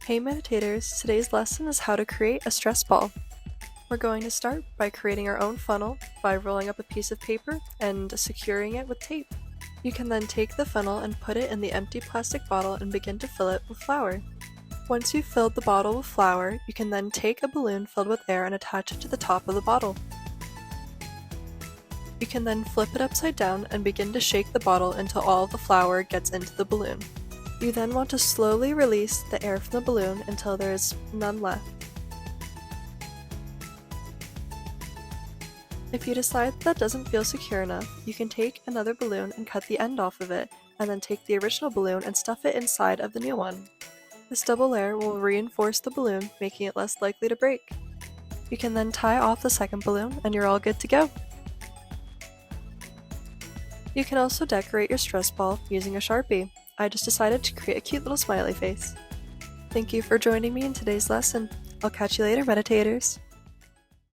Hey meditators, today's lesson is how to create a stress ball. We're going to start by creating our own funnel by rolling up a piece of paper and securing it with tape. You can then take the funnel and put it in the empty plastic bottle and begin to fill it with flour. Once you've filled the bottle with flour, you can then take a balloon filled with air and attach it to the top of the bottle. You can then flip it upside down and begin to shake the bottle until all the flour gets into the balloon. You then want to slowly release the air from the balloon until there is none left. If you decide that doesn't feel secure enough, you can take another balloon and cut the end off of it, and then take the original balloon and stuff it inside of the new one. This double layer will reinforce the balloon, making it less likely to break. You can then tie off the second balloon and you're all good to go. You can also decorate your stress ball using a Sharpie. I just decided to create a cute little smiley face. Thank you for joining me in today's lesson. I'll catch you later, meditators.